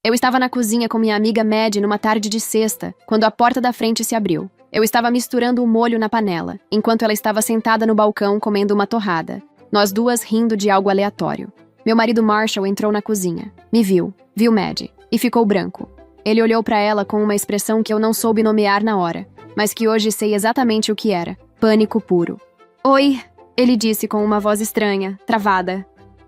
Eu estava na cozinha com minha amiga Maddie numa tarde de sexta, quando a porta da frente se abriu. Eu estava misturando o molho na panela, enquanto ela estava sentada no balcão comendo uma torrada. Nós duas rindo de algo aleatório. Meu marido Marshall entrou na cozinha. Me viu Maddie, e ficou branco. Ele olhou para ela com uma expressão que eu não soube nomear na hora, mas que hoje sei exatamente o que era. Pânico puro. Oi, ele disse com uma voz estranha, travada.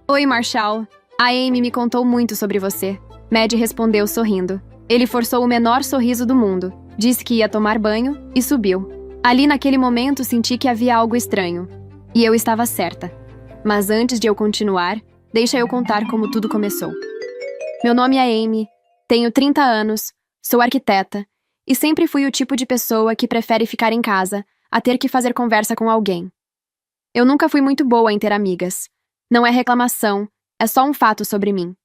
Oi, Marshall. A Amy me contou muito sobre você. Maddie respondeu sorrindo. Ele forçou o menor sorriso do mundo, disse que ia tomar banho e subiu. Ali naquele momento senti que havia algo estranho. E eu estava certa. Mas antes de eu continuar, deixa eu contar como tudo começou. Meu nome é Amy, tenho 30 anos, sou arquiteta, e sempre fui o tipo de pessoa que prefere ficar em casa a ter que fazer conversa com alguém. Eu nunca fui muito boa em ter amigas. Não é reclamação, é só um fato sobre mim.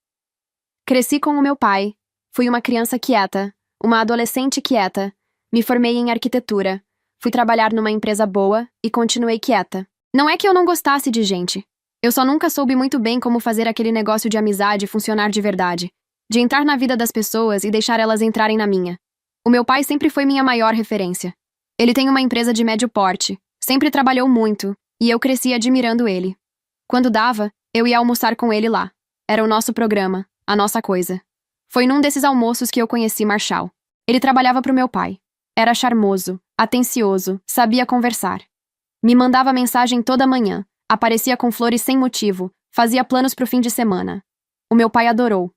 Cresci com o meu pai, fui uma criança quieta, uma adolescente quieta, me formei em arquitetura, fui trabalhar numa empresa boa e continuei quieta. Não é que eu não gostasse de gente. Eu só nunca soube muito bem como fazer aquele negócio de amizade funcionar de verdade, de entrar na vida das pessoas e deixar elas entrarem na minha. O meu pai sempre foi minha maior referência. Ele tem uma empresa de médio porte, sempre trabalhou muito, e eu cresci admirando ele. Quando dava, eu ia almoçar com ele lá. Era o nosso programa, a nossa coisa. Foi num desses almoços que eu conheci Marshall. Ele trabalhava pro meu pai. Era charmoso, atencioso, sabia conversar. Me mandava mensagem toda manhã, aparecia com flores sem motivo, fazia planos pro fim de semana. O meu pai adorou.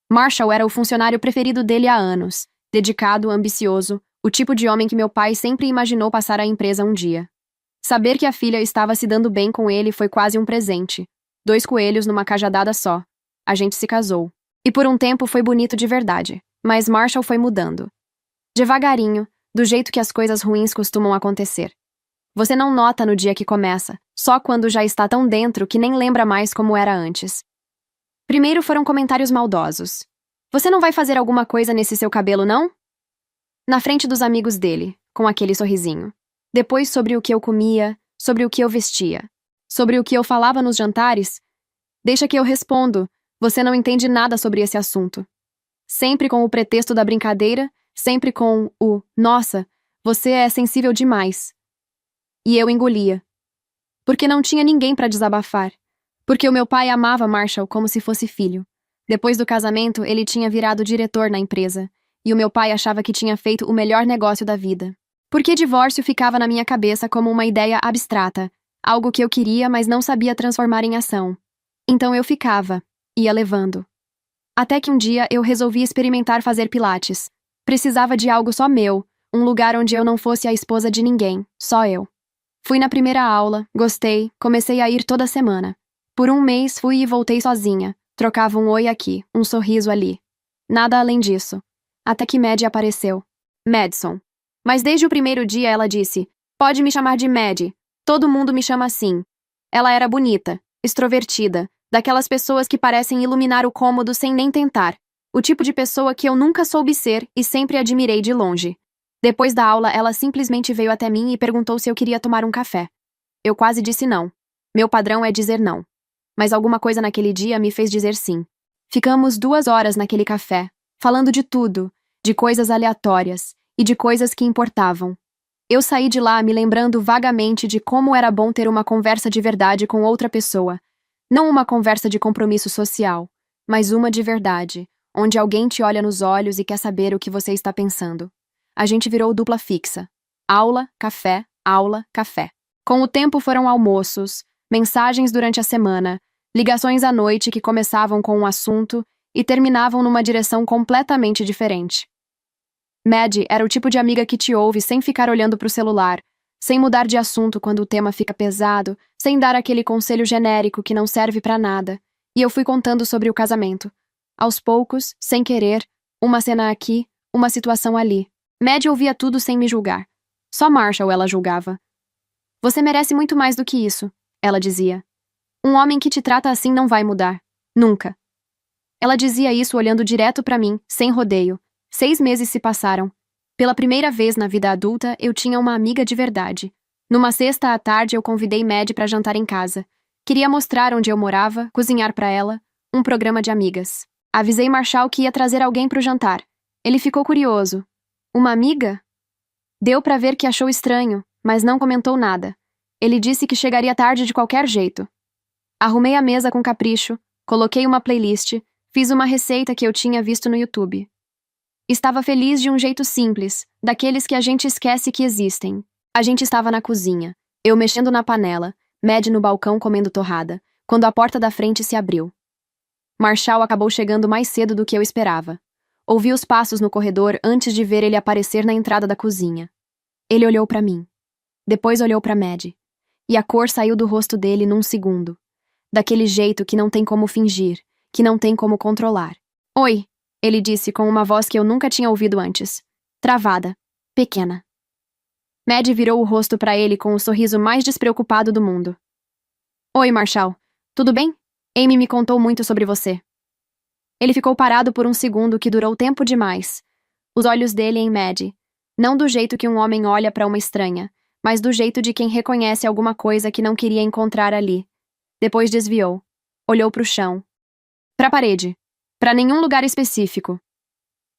Marshall era o funcionário preferido dele há anos, dedicado, ambicioso, o tipo de homem que meu pai sempre imaginou passar à empresa um dia. Saber que a filha estava se dando bem com ele foi quase um presente. 2 coelhos numa cajadada só. A gente se casou. E por um tempo foi bonito de verdade, mas Marshall foi mudando. Devagarinho, do jeito que as coisas ruins costumam acontecer. Você não nota no dia que começa, só quando já está tão dentro que nem lembra mais como era antes. Primeiro foram comentários maldosos. Você não vai fazer alguma coisa nesse seu cabelo, não? Na frente dos amigos dele, com aquele sorrisinho. Depois sobre o que eu comia, sobre o que eu vestia, sobre o que eu falava nos jantares. Deixa que eu respondo, você não entende nada sobre esse assunto. Sempre com o pretexto da brincadeira, sempre com o nossa, você é sensível demais. E eu engolia. Porque não tinha ninguém para desabafar. Porque o meu pai amava Marshall como se fosse filho. Depois do casamento, ele tinha virado diretor na empresa, e o meu pai achava que tinha feito o melhor negócio da vida. Porque divórcio ficava na minha cabeça como uma ideia abstrata, algo que eu queria, mas não sabia transformar em ação. Então eu ficava, ia levando. Até que um dia eu resolvi experimentar fazer pilates. Precisava de algo só meu, um lugar onde eu não fosse a esposa de ninguém, só eu. Fui na primeira aula, gostei, comecei a ir toda semana. Por um mês fui e voltei sozinha, trocava um oi aqui, um sorriso ali. Nada além disso. Até que Maddie apareceu. Madison. Mas desde o primeiro dia ela disse, pode me chamar de Maddie, todo mundo me chama assim. Ela era bonita, extrovertida, daquelas pessoas que parecem iluminar o cômodo sem nem tentar. O tipo de pessoa que eu nunca soube ser e sempre admirei de longe. Depois da aula, ela simplesmente veio até mim e perguntou se eu queria tomar um café. Eu quase disse não. Meu padrão é dizer não. Mas alguma coisa naquele dia me fez dizer sim. Ficamos 2 horas naquele café, falando de tudo, de coisas aleatórias e de coisas que importavam. Eu saí de lá me lembrando vagamente de como era bom ter uma conversa de verdade com outra pessoa. Não uma conversa de compromisso social, mas uma de verdade, onde alguém te olha nos olhos e quer saber o que você está pensando. A gente virou dupla fixa. Aula, café, aula, café. Com o tempo foram almoços, mensagens durante a semana, ligações à noite que começavam com um assunto e terminavam numa direção completamente diferente. Maddie era o tipo de amiga que te ouve sem ficar olhando para o celular, sem mudar de assunto quando o tema fica pesado, sem dar aquele conselho genérico que não serve para nada, e eu fui contando sobre o casamento. Aos poucos, sem querer, uma cena aqui, uma situação ali. Maddie ouvia tudo sem me julgar. Só Marshall ela julgava. Você merece muito mais do que isso, ela dizia. Um homem que te trata assim não vai mudar. Nunca. Ela dizia isso olhando direto para mim, sem rodeio. 6 meses se passaram. Pela primeira vez na vida adulta, eu tinha uma amiga de verdade. Numa sexta à tarde, eu convidei Maddie para jantar em casa. Queria mostrar onde eu morava, cozinhar para ela, um programa de amigas. Avisei Marshall que ia trazer alguém para o jantar. Ele ficou curioso. Uma amiga? Deu para ver que achou estranho, mas não comentou nada. Ele disse que chegaria tarde de qualquer jeito. Arrumei a mesa com capricho, coloquei uma playlist, fiz uma receita que eu tinha visto no YouTube. Estava feliz de um jeito simples, daqueles que a gente esquece que existem. A gente estava na cozinha, eu mexendo na panela, Mad no balcão comendo torrada, quando a porta da frente se abriu. Marshall acabou chegando mais cedo do que eu esperava. Ouvi os passos no corredor antes de ver ele aparecer na entrada da cozinha. Ele olhou para mim. Depois olhou para Mad. E a cor saiu do rosto dele num segundo. Daquele jeito que não tem como fingir, que não tem como controlar. Oi, ele disse com uma voz que eu nunca tinha ouvido antes. Travada. Pequena. Mad virou o rosto para ele com o sorriso mais despreocupado do mundo. Oi, Marshall. Tudo bem? Amy me contou muito sobre você. Ele ficou parado por um segundo que durou tempo demais. Os olhos dele em Mad. Não do jeito que um homem olha para uma estranha, mas do jeito de quem reconhece alguma coisa que não queria encontrar ali. Depois desviou. Olhou para o chão. Para a parede. Para nenhum lugar específico.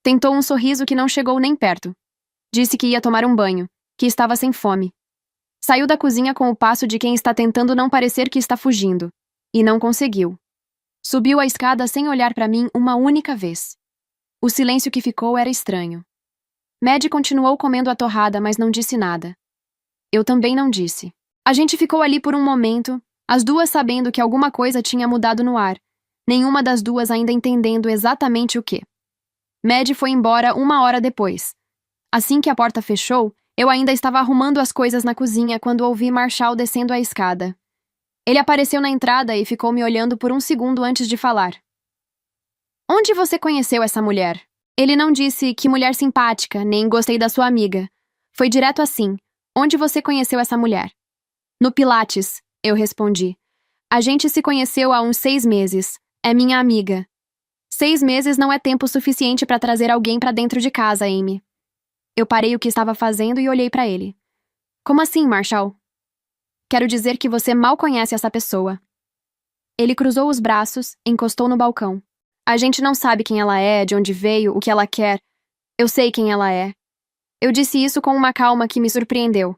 Tentou um sorriso que não chegou nem perto. Disse que ia tomar um banho, que estava sem fome. Saiu da cozinha com o passo de quem está tentando não parecer que está fugindo. E não conseguiu. Subiu a escada sem olhar para mim uma única vez. O silêncio que ficou era estranho. Mad continuou comendo a torrada, mas não disse nada. Eu também não disse. A gente ficou ali por um momento, as duas sabendo que alguma coisa tinha mudado no ar, nenhuma das duas ainda entendendo exatamente o que. Mad foi embora 1 hora depois. Assim que a porta fechou, eu ainda estava arrumando as coisas na cozinha quando ouvi Marshall descendo a escada. Ele apareceu na entrada e ficou me olhando por um segundo antes de falar. Onde você conheceu essa mulher? Ele não disse que mulher simpática, nem gostei da sua amiga. Foi direto assim. Onde você conheceu essa mulher? No Pilates, eu respondi. A gente se conheceu há uns 6 meses. É minha amiga. 6 meses não é tempo suficiente para trazer alguém para dentro de casa, Amy. Eu parei o que estava fazendo e olhei para ele. Como assim, Marshall? Quero dizer que você mal conhece essa pessoa. Ele cruzou os braços, encostou no balcão. A gente não sabe quem ela é, de onde veio, o que ela quer. Eu sei quem ela é. Eu disse isso com uma calma que me surpreendeu.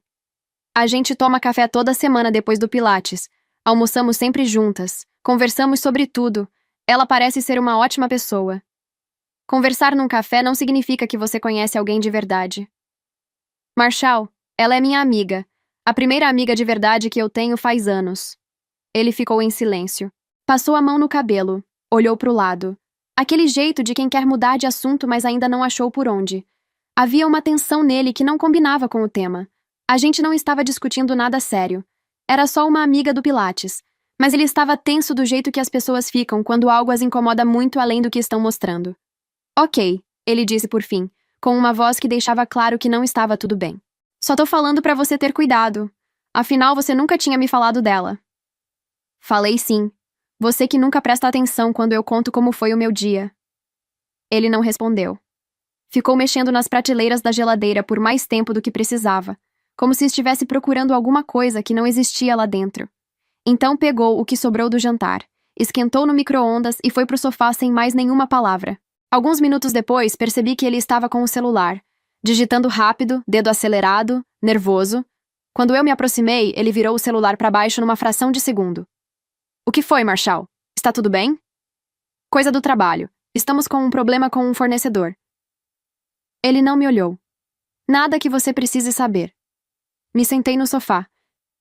A gente toma café toda semana depois do Pilates. Almoçamos sempre juntas. Conversamos sobre tudo. Ela parece ser uma ótima pessoa. Conversar num café não significa que você conhece alguém de verdade. Marshall, ela é minha amiga. A primeira amiga de verdade que eu tenho faz anos. Ele ficou em silêncio. Passou a mão no cabelo. Olhou para o lado. Aquele jeito de quem quer mudar de assunto, mas ainda não achou por onde. Havia uma tensão nele que não combinava com o tema. A gente não estava discutindo nada sério. Era só uma amiga do Pilates. Mas ele estava tenso do jeito que as pessoas ficam quando algo as incomoda muito além do que estão mostrando. Ok, ele disse por fim, com uma voz que deixava claro que não estava tudo bem. Só tô falando pra você ter cuidado. Afinal, você nunca tinha me falado dela. Falei sim. Você que nunca presta atenção quando eu conto como foi o meu dia. Ele não respondeu. Ficou mexendo nas prateleiras da geladeira por mais tempo do que precisava, como se estivesse procurando alguma coisa que não existia lá dentro. Então pegou o que sobrou do jantar, esquentou no micro-ondas e foi pro sofá sem mais nenhuma palavra. Alguns minutos depois, percebi que ele estava com o celular, digitando rápido, dedo acelerado, nervoso. Quando eu me aproximei, ele virou o celular para baixo numa fração de segundo. O que foi, Marshall? Está tudo bem? Coisa do trabalho. Estamos com um problema com um fornecedor. Ele não me olhou. Nada que você precise saber. Me sentei no sofá.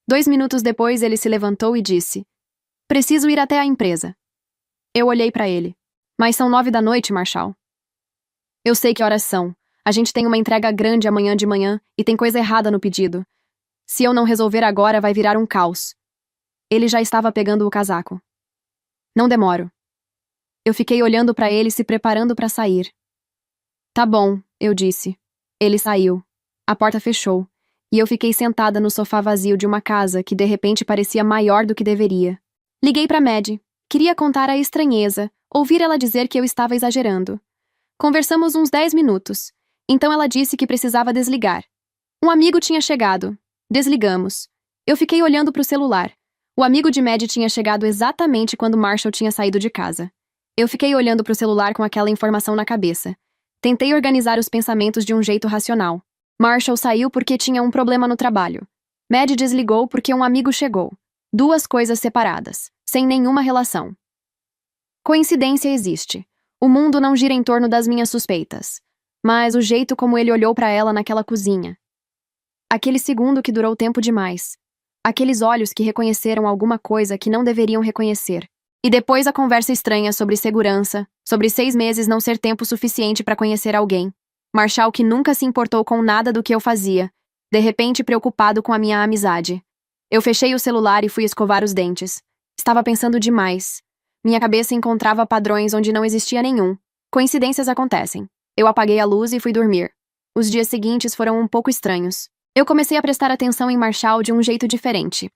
2 minutos depois, ele se levantou e disse: Preciso ir até a empresa. Eu olhei para ele. Mas são 9 da noite, Marshall. Eu sei que horas são. A gente tem uma entrega grande amanhã de manhã e tem coisa errada no pedido. Se eu não resolver agora, vai virar um caos. Ele já estava pegando o casaco. Não demoro. Eu fiquei olhando para ele se preparando para sair. Tá bom, eu disse. Ele saiu. A porta fechou. E eu fiquei sentada no sofá vazio de uma casa que de repente parecia maior do que deveria. Liguei para Mad. Queria contar a estranheza, ouvir ela dizer que eu estava exagerando. Conversamos uns 10 minutos. Então ela disse que precisava desligar. Um amigo tinha chegado. Desligamos. Eu fiquei olhando para o celular. O amigo de Mad tinha chegado exatamente quando Marshall tinha saído de casa. Eu fiquei olhando para o celular com aquela informação na cabeça. Tentei organizar os pensamentos de um jeito racional. Marshall saiu porque tinha um problema no trabalho. Mad desligou porque um amigo chegou. Duas coisas separadas, sem nenhuma relação. Coincidência existe. O mundo não gira em torno das minhas suspeitas. Mas o jeito como ele olhou para ela naquela cozinha. Aquele segundo que durou tempo demais. Aqueles olhos que reconheceram alguma coisa que não deveriam reconhecer. E depois a conversa estranha sobre segurança, sobre 6 meses não ser tempo suficiente para conhecer alguém. Marshall que nunca se importou com nada do que eu fazia, de repente preocupado com a minha amizade. Eu fechei o celular e fui escovar os dentes. Estava pensando demais. Minha cabeça encontrava padrões onde não existia nenhum. Coincidências acontecem. Eu apaguei a luz e fui dormir. Os dias seguintes foram um pouco estranhos. Eu comecei a prestar atenção em Marshall de um jeito diferente.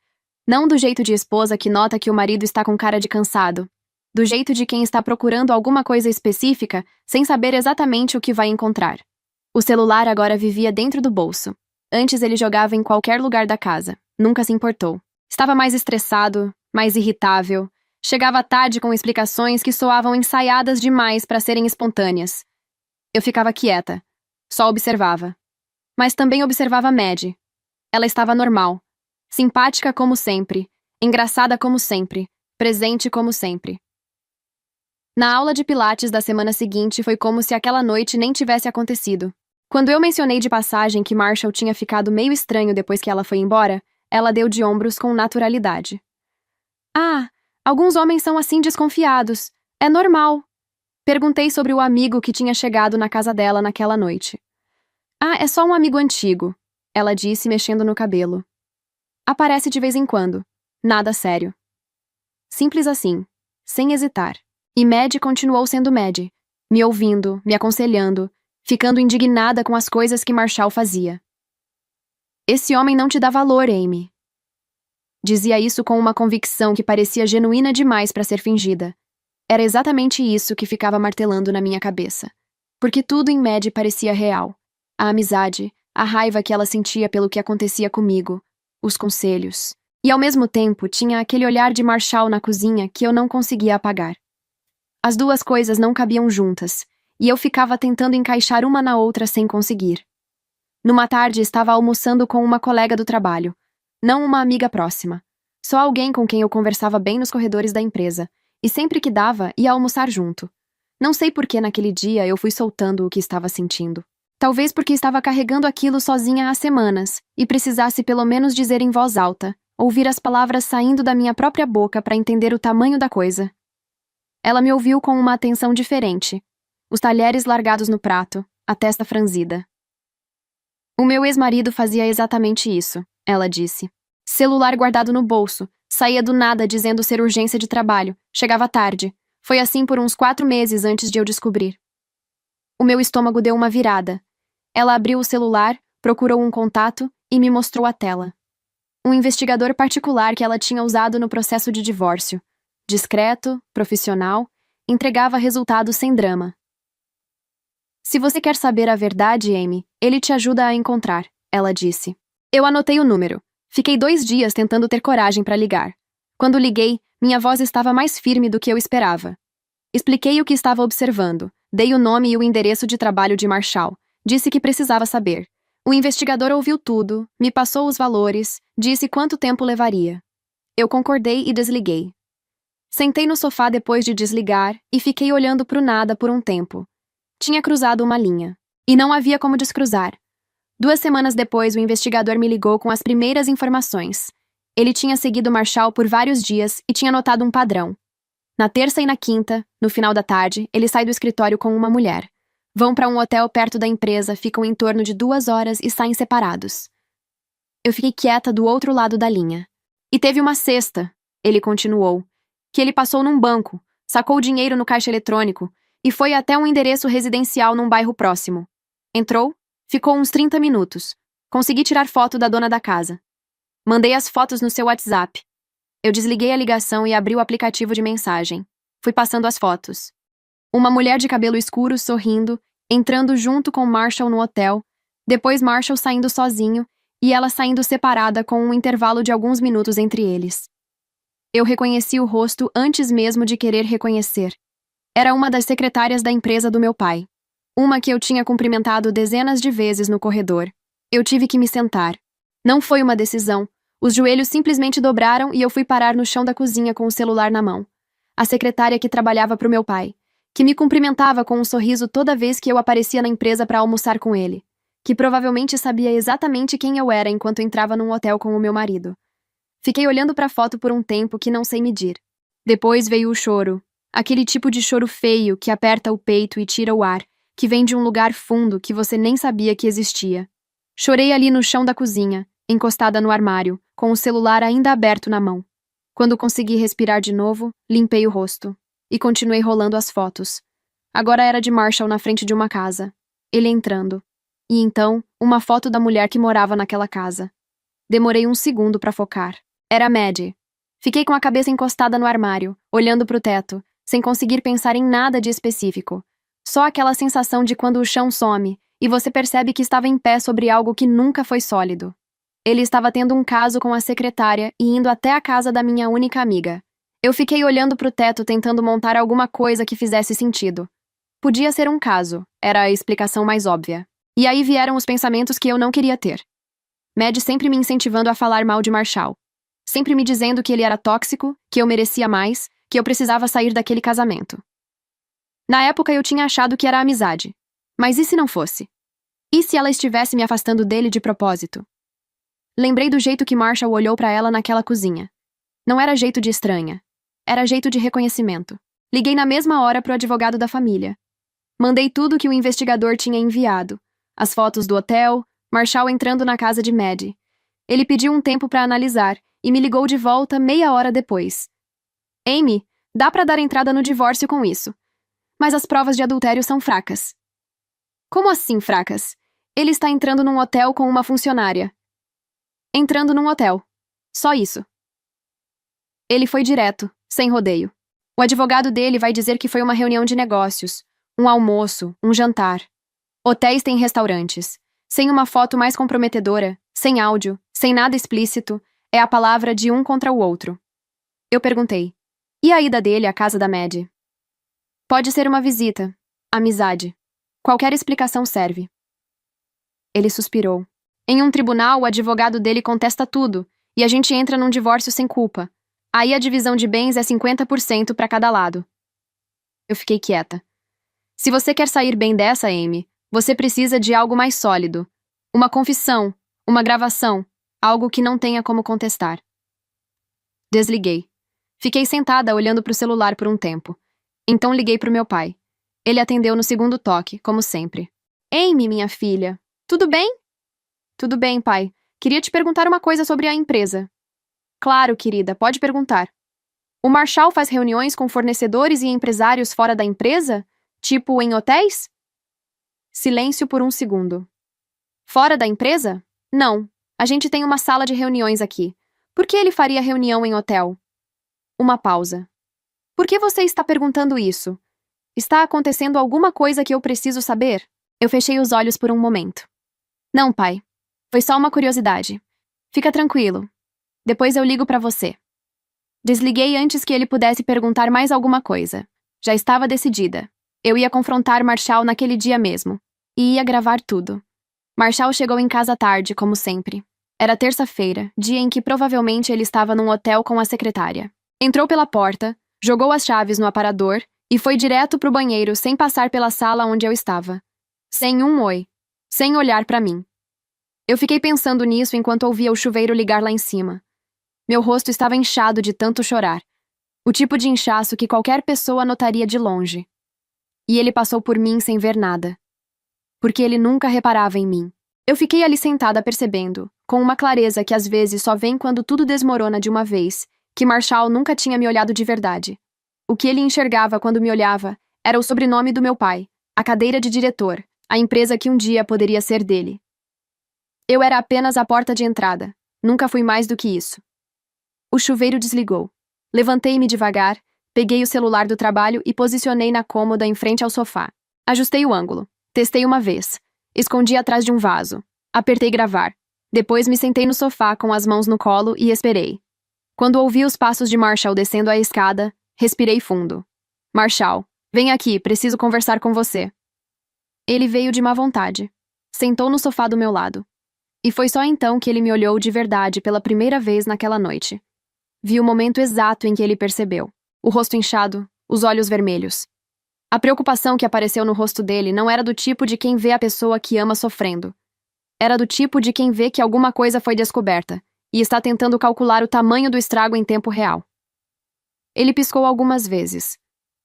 Não do jeito de esposa que nota que o marido está com cara de cansado. Do jeito de quem está procurando alguma coisa específica sem saber exatamente o que vai encontrar. O celular agora vivia dentro do bolso. Antes ele jogava em qualquer lugar da casa. Nunca se importou. Estava mais estressado, mais irritável. Chegava tarde com explicações que soavam ensaiadas demais para serem espontâneas. Eu ficava quieta. Só observava. Mas também observava Mad. Ela estava normal. Simpática como sempre. Engraçada como sempre. Presente como sempre. Na aula de pilates da semana seguinte foi como se aquela noite nem tivesse acontecido. Quando eu mencionei de passagem que Marshall tinha ficado meio estranho depois que ela foi embora, ela deu de ombros com naturalidade. Ah, alguns homens são assim desconfiados. É normal. Perguntei sobre o amigo que tinha chegado na casa dela naquela noite. Ah, é só um amigo antigo, ela disse mexendo no cabelo. Aparece de vez em quando. Nada sério. Simples assim, sem hesitar. E Mad continuou sendo Mad, me ouvindo, me aconselhando, ficando indignada com as coisas que Marshall fazia. Esse homem não te dá valor, Amy. Dizia isso com uma convicção que parecia genuína demais para ser fingida. Era exatamente isso que ficava martelando na minha cabeça. Porque tudo em Mad parecia real. A amizade, a raiva que ela sentia pelo que acontecia comigo, os conselhos. E ao mesmo tempo tinha aquele olhar de Marshall na cozinha que eu não conseguia apagar. As duas coisas não cabiam juntas, e eu ficava tentando encaixar uma na outra sem conseguir. Numa tarde estava almoçando com uma colega do trabalho, não uma amiga próxima, só alguém com quem eu conversava bem nos corredores da empresa, e sempre que dava, ia almoçar junto. Não sei por que naquele dia eu fui soltando o que estava sentindo. Talvez porque estava carregando aquilo sozinha há semanas, e precisasse pelo menos dizer em voz alta, ouvir as palavras saindo da minha própria boca para entender o tamanho da coisa. Ela me ouviu com uma atenção diferente, os talheres largados no prato, a testa franzida. O meu ex-marido fazia exatamente isso, ela disse. Celular guardado no bolso, saía do nada dizendo ser urgência de trabalho, chegava tarde. Foi assim por uns 4 meses antes de eu descobrir. O meu estômago deu uma virada. Ela abriu o celular, procurou um contato e me mostrou a tela. Um investigador particular que ela tinha usado no processo de divórcio. Discreto, profissional, entregava resultados sem drama. Se você quer saber a verdade, Amy, ele te ajuda a encontrar, ela disse. Eu anotei o número. Fiquei 2 dias tentando ter coragem para ligar. Quando liguei, minha voz estava mais firme do que eu esperava. Expliquei o que estava observando, dei o nome e o endereço de trabalho de Marshall, disse que precisava saber. O investigador ouviu tudo, me passou os valores, disse quanto tempo levaria. Eu concordei e desliguei. Sentei no sofá depois de desligar e fiquei olhando pro nada por um tempo. Tinha cruzado uma linha. E não havia como descruzar. 2 semanas depois, o investigador me ligou com as primeiras informações. Ele tinha seguido Marshall por vários dias e tinha notado um padrão. Na terça e na quinta, no final da tarde, ele sai do escritório com uma mulher. Vão para um hotel perto da empresa, ficam em torno de 2 horas e saem separados. Eu fiquei quieta do outro lado da linha. E teve uma sexta, ele continuou, que ele passou num banco, sacou o dinheiro no caixa eletrônico e foi até um endereço residencial num bairro próximo. Entrou, ficou uns 30 minutos. Consegui tirar foto da dona da casa. Mandei as fotos no seu WhatsApp. Eu desliguei a ligação e abri o aplicativo de mensagem. Fui passando as fotos. Uma mulher de cabelo escuro sorrindo, entrando junto com Marshall no hotel, depois Marshall saindo sozinho e ela saindo separada com um intervalo de alguns minutos entre eles. Eu reconheci o rosto antes mesmo de querer reconhecer. Era uma das secretárias da empresa do meu pai. Uma que eu tinha cumprimentado dezenas de vezes no corredor. Eu tive que me sentar. Não foi uma decisão. Os joelhos simplesmente dobraram e eu fui parar no chão da cozinha com o celular na mão. A secretária que trabalhava para o meu pai, que me cumprimentava com um sorriso toda vez que eu aparecia na empresa para almoçar com ele, que provavelmente sabia exatamente quem eu era enquanto entrava num hotel com o meu marido. Fiquei olhando para a foto por um tempo que não sei medir. Depois veio o choro. Aquele tipo de choro feio que aperta o peito e tira o ar, que vem de um lugar fundo que você nem sabia que existia. Chorei ali no chão da cozinha, encostada no armário, com o celular ainda aberto na mão. Quando consegui respirar de novo, limpei o rosto. E continuei rolando as fotos. Agora era de Marshall na frente de uma casa. Ele entrando. E então, uma foto da mulher que morava naquela casa. Demorei um segundo para focar. Era Maddie. Fiquei com a cabeça encostada no armário, olhando para o teto, sem conseguir pensar em nada de específico. Só aquela sensação de quando o chão some e você percebe que estava em pé sobre algo que nunca foi sólido. Ele estava tendo um caso com a secretária e indo até a casa da minha única amiga. Eu fiquei olhando para o teto tentando montar alguma coisa que fizesse sentido. Podia ser um caso, era a explicação mais óbvia. E aí vieram os pensamentos que eu não queria ter. Maddie sempre me incentivando a falar mal de Marshall. Sempre me dizendo que ele era tóxico, que eu merecia mais, que eu precisava sair daquele casamento. Na época eu tinha achado que era amizade. Mas e se não fosse? E se ela estivesse me afastando dele de propósito? Lembrei do jeito que Marshall olhou para ela naquela cozinha. Não era jeito de estranha. Era jeito de reconhecimento. Liguei na mesma hora pro advogado da família. Mandei tudo que o investigador tinha enviado. As fotos do hotel, Marshall entrando na casa de Maddie. Ele pediu um tempo para analisar e me ligou de volta meia hora depois. Amy, dá para dar entrada no divórcio com isso. Mas as provas de adultério são fracas. Como assim fracas? Ele está entrando num hotel com uma funcionária. Entrando num hotel. Só isso. Ele foi direto, sem rodeio. O advogado dele vai dizer que foi uma reunião de negócios, um almoço, um jantar. Hotéis têm restaurantes. Sem uma foto mais comprometedora, sem áudio, sem nada explícito, é a palavra de um contra o outro. Eu perguntei. E a ida dele à casa da Maddie? Pode ser uma visita, amizade. Qualquer explicação serve. Ele suspirou. Em um tribunal, o advogado dele contesta tudo, e a gente entra num divórcio sem culpa. Aí a divisão de bens é 50% para cada lado. Eu fiquei quieta. Se você quer sair bem dessa, Amy, você precisa de algo mais sólido. Uma confissão, uma gravação, algo que não tenha como contestar. Desliguei. Fiquei sentada olhando para o celular por um tempo. Então liguei para o meu pai. Ele atendeu no segundo toque, como sempre. Amy, minha filha, tudo bem? Tudo bem, pai. Queria te perguntar uma coisa sobre a empresa. Claro, querida, pode perguntar. O Marshall faz reuniões com fornecedores e empresários fora da empresa? Tipo em hotéis? Silêncio por um segundo. Fora da empresa? Não. A gente tem uma sala de reuniões aqui. Por que ele faria reunião em hotel? Uma pausa. Por que você está perguntando isso? Está acontecendo alguma coisa que eu preciso saber? Eu fechei os olhos por um momento. Não, pai. Foi só uma curiosidade. Fica tranquilo. Depois eu ligo para você. Desliguei antes que ele pudesse perguntar mais alguma coisa. Já estava decidida. Eu ia confrontar Marshall naquele dia mesmo. E ia gravar tudo. Marshall chegou em casa tarde, como sempre. Era terça-feira, dia em que provavelmente ele estava num hotel com a secretária. Entrou pela porta, jogou as chaves no aparador e foi direto pro banheiro sem passar pela sala onde eu estava. Sem um oi. Sem olhar para mim. Eu fiquei pensando nisso enquanto ouvia o chuveiro ligar lá em cima. Meu rosto estava inchado de tanto chorar. O tipo de inchaço que qualquer pessoa notaria de longe. E ele passou por mim sem ver nada. Porque ele nunca reparava em mim. Eu fiquei ali sentada percebendo, com uma clareza que às vezes só vem quando tudo desmorona de uma vez, que Marshall nunca tinha me olhado de verdade. O que ele enxergava quando me olhava era o sobrenome do meu pai, a cadeira de diretor, a empresa que um dia poderia ser dele. Eu era apenas a porta de entrada. Nunca fui mais do que isso. O chuveiro desligou. Levantei-me devagar, peguei o celular do trabalho e posicionei na cômoda em frente ao sofá. Ajustei o ângulo. Testei uma vez. Escondi atrás de um vaso. Apertei gravar. Depois me sentei no sofá com as mãos no colo e esperei. Quando ouvi os passos de Marshall descendo a escada, respirei fundo. Marshall, Vem aqui, preciso conversar com você. Ele veio de má vontade. Sentou no sofá do meu lado. E foi só então que ele me olhou de verdade pela primeira vez naquela noite. Vi o momento exato em que ele percebeu. O rosto inchado, os olhos vermelhos. A preocupação que apareceu no rosto dele não era do tipo de quem vê a pessoa que ama sofrendo. Era do tipo de quem vê que alguma coisa foi descoberta e está tentando calcular o tamanho do estrago em tempo real. Ele piscou algumas vezes.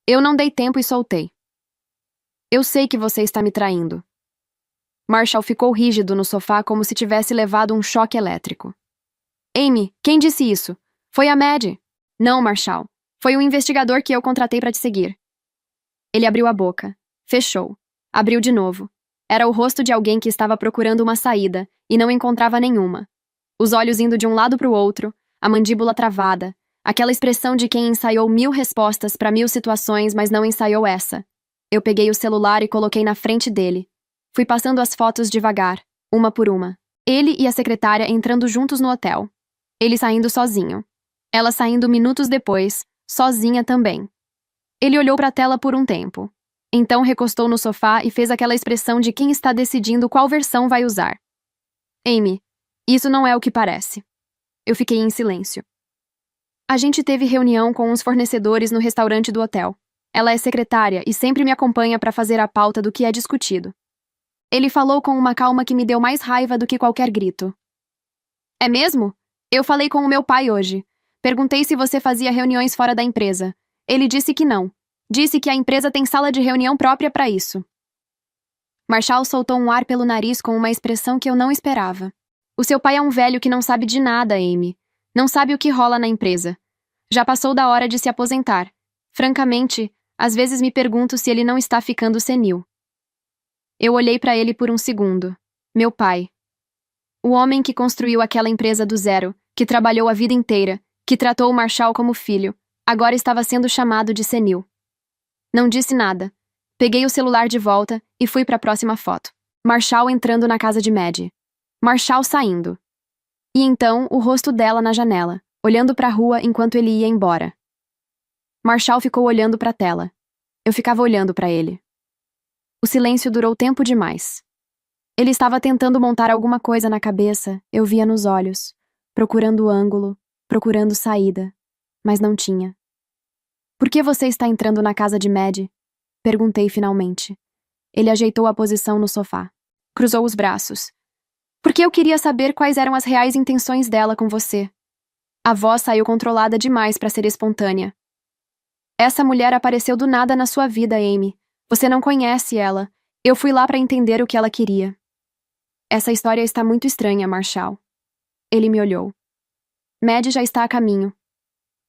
Eu não dei tempo e soltei. Eu sei que você está me traindo. Marshall ficou rígido no sofá como se tivesse levado um choque elétrico. Amy, quem disse isso? Foi a Maddie. Não, Marshall. Foi o investigador que eu contratei para te seguir. Ele abriu a boca. Fechou. Abriu de novo. Era o rosto de alguém que estava procurando uma saída e não encontrava nenhuma. Os olhos indo de um lado para o outro, a mandíbula travada, aquela expressão de quem ensaiou 1000 respostas para 1000 situações, mas não ensaiou essa. Eu peguei o celular e coloquei na frente dele. Fui passando as fotos devagar, uma por uma. Ele e a secretária entrando juntos no hotel. Ele saindo sozinho. Ela saindo minutos depois, sozinha também. Ele olhou para a tela por um tempo. Então recostou no sofá e fez aquela expressão de quem está decidindo qual versão vai usar. Amy, isso não é o que parece. Eu fiquei em silêncio. A gente teve reunião com uns fornecedores no restaurante do hotel. Ela é secretária e sempre me acompanha para fazer a pauta do que é discutido. Ele falou com uma calma que me deu mais raiva do que qualquer grito. É mesmo? Eu falei com o meu pai hoje. Perguntei se você fazia reuniões fora da empresa. Ele disse que não. Disse que a empresa tem sala de reunião própria para isso. Marshall soltou um ar pelo nariz com uma expressão que eu não esperava. O seu pai é um velho que não sabe de nada, Amy. Não sabe o que rola na empresa. Já passou da hora de se aposentar. Francamente, às vezes me pergunto se ele não está ficando senil. Eu olhei para ele por um segundo. Meu pai. O homem que construiu aquela empresa do zero, que trabalhou a vida inteira, que tratou o Marshall como filho, agora estava sendo chamado de senil. Não disse nada. Peguei o celular de volta e fui para a próxima foto. Marshall entrando na casa de Maddie. Marshall saindo. E então o rosto dela na janela, olhando para a rua enquanto ele ia embora. Marshall ficou olhando para a tela. Eu ficava olhando para ele. O silêncio durou tempo demais. Ele estava tentando montar alguma coisa na cabeça, eu via nos olhos, procurando ângulo, procurando saída, mas não tinha. Por que você está entrando na casa de Maddie? Perguntei finalmente. Ele ajeitou a posição no sofá. Cruzou os braços. Porque eu queria saber quais eram as reais intenções dela com você. A voz saiu controlada demais para ser espontânea. Essa mulher apareceu do nada na sua vida, Amy. Você não conhece ela. Eu fui lá para entender o que ela queria. Essa história está muito estranha, Marshall. Ele me olhou. Maddie já está a caminho.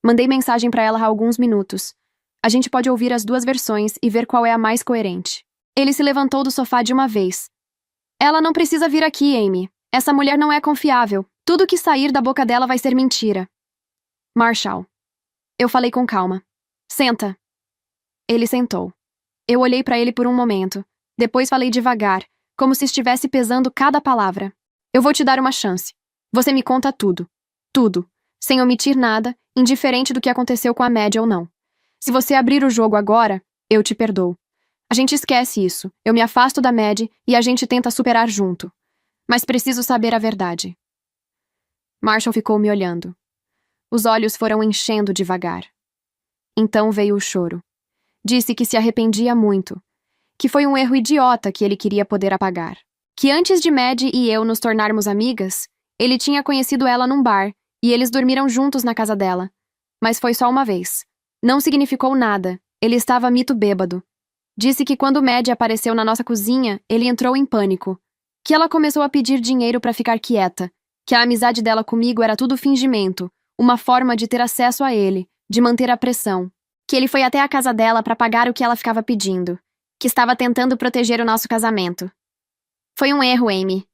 Mandei mensagem para ela há alguns minutos. A gente pode ouvir as duas versões e ver qual é a mais coerente. Ele se levantou do sofá de uma vez. Ela não precisa vir aqui, Amy. Essa mulher não é confiável. Tudo que sair da boca dela vai ser mentira. Marshall. Eu falei com calma. Senta. Ele sentou. Eu olhei para ele por um momento. Depois falei devagar, como se estivesse pesando cada palavra. Eu vou te dar uma chance. Você me conta tudo. Tudo. Sem omitir nada, indiferente do que aconteceu com a Maddie ou não. Se você abrir o jogo agora, eu te perdoo. A gente esquece isso. Eu me afasto da Maddie e a gente tenta superar junto. Mas preciso saber a verdade. Marshall ficou me olhando. Os olhos foram enchendo devagar. Então veio o choro. Disse que se arrependia muito. Que foi um erro idiota que ele queria poder apagar. Que antes de Maddie e eu nos tornarmos amigas, ele tinha conhecido ela num bar e eles dormiram juntos na casa dela. Mas foi só uma vez. Não significou nada. Ele estava mito bêbado. Disse que quando Maddie apareceu na nossa cozinha, ele entrou em pânico. Que ela começou a pedir dinheiro para ficar quieta. Que a amizade dela comigo era tudo fingimento, uma forma de ter acesso a ele, de manter a pressão. Que ele foi até a casa dela para pagar o que ela ficava pedindo. Que estava tentando proteger o nosso casamento. Foi um erro, Amy.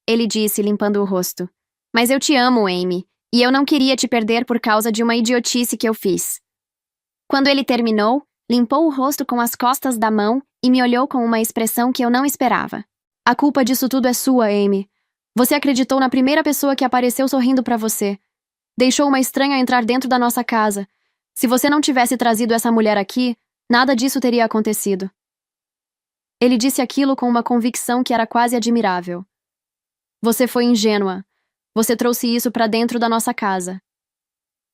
Ele disse, limpando o rosto. Mas eu te amo, Amy, e eu não queria te perder por causa de uma idiotice que eu fiz. Quando ele terminou, limpou o rosto com as costas da mão e me olhou com uma expressão que eu não esperava. A culpa disso tudo é sua, Amy. Você acreditou na primeira pessoa que apareceu sorrindo para você. Deixou uma estranha entrar dentro da nossa casa. Se você não tivesse trazido essa mulher aqui, Nada disso teria acontecido. Ele disse aquilo com uma convicção que era quase admirável. Você foi ingênua. Você trouxe isso para dentro da nossa casa.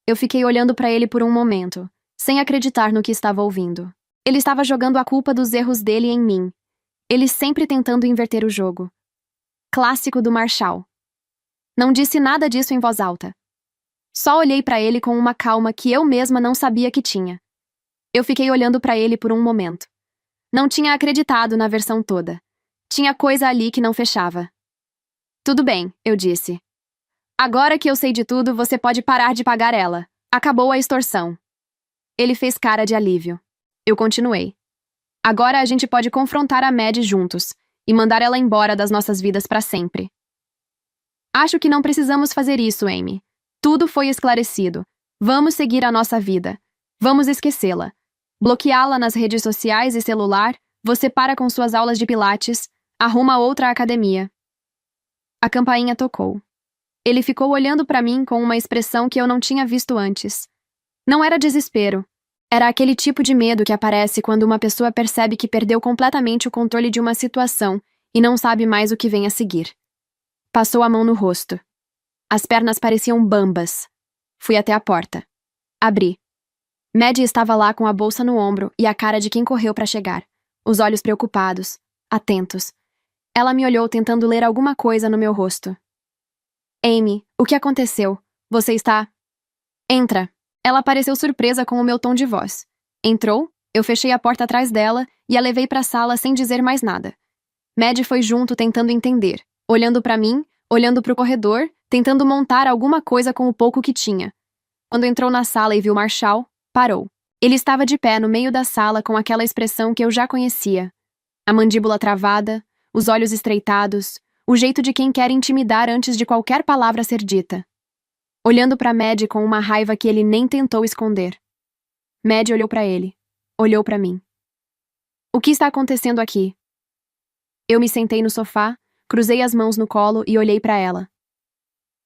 Eu fiquei olhando para ele por um momento, sem acreditar no que estava ouvindo. Ele estava jogando a culpa dos erros dele em mim. Ele sempre tentando inverter o jogo. Clássico do Marshall. Não disse nada disso em voz alta. Só olhei para ele com uma calma que eu mesma não sabia que tinha. Eu fiquei olhando para ele por um momento. Não tinha acreditado na versão toda. Tinha coisa ali que não fechava. Tudo bem, eu disse. Agora que eu sei de tudo, você pode parar de pagar ela. Acabou a extorsão. Ele fez cara de alívio. Eu continuei. Agora a gente pode confrontar a Maddie juntos e mandar ela embora das nossas vidas para sempre. Acho que não precisamos fazer isso, Amy. Tudo foi esclarecido. Vamos seguir a nossa vida. Vamos esquecê-la. Bloqueá-la nas redes sociais e celular, você para com suas aulas de pilates, arruma outra academia. A campainha tocou. Ele ficou olhando para mim com uma expressão que eu não tinha visto antes. Não era desespero. Era aquele tipo de medo que aparece quando uma pessoa percebe que perdeu completamente o controle de uma situação e não sabe mais o que vem a seguir. Passou a mão no rosto. As pernas pareciam bambas. Fui até a porta. Abri. Maddie estava lá com a bolsa no ombro e a cara de quem correu para chegar. Os olhos preocupados, atentos. Ela me olhou tentando ler alguma coisa no meu rosto. Amy, o que aconteceu? Você está... Entra. Ela pareceu surpresa com o meu tom de voz. Entrou, eu fechei a porta atrás dela e a levei para a sala sem dizer mais nada. Maddie foi junto tentando entender, olhando para mim, olhando para o corredor, tentando montar alguma coisa com o pouco que tinha. Quando entrou na sala e viu Marshall, parou. Ele estava de pé no meio da sala com aquela expressão que eu já conhecia. A mandíbula travada, os olhos estreitados, o jeito de quem quer intimidar antes de qualquer palavra ser dita. Olhando para Maddie com uma raiva que ele nem tentou esconder. Maddie olhou para ele. Olhou para mim. O que está acontecendo aqui? Eu me sentei no sofá, cruzei as mãos no colo e olhei para ela.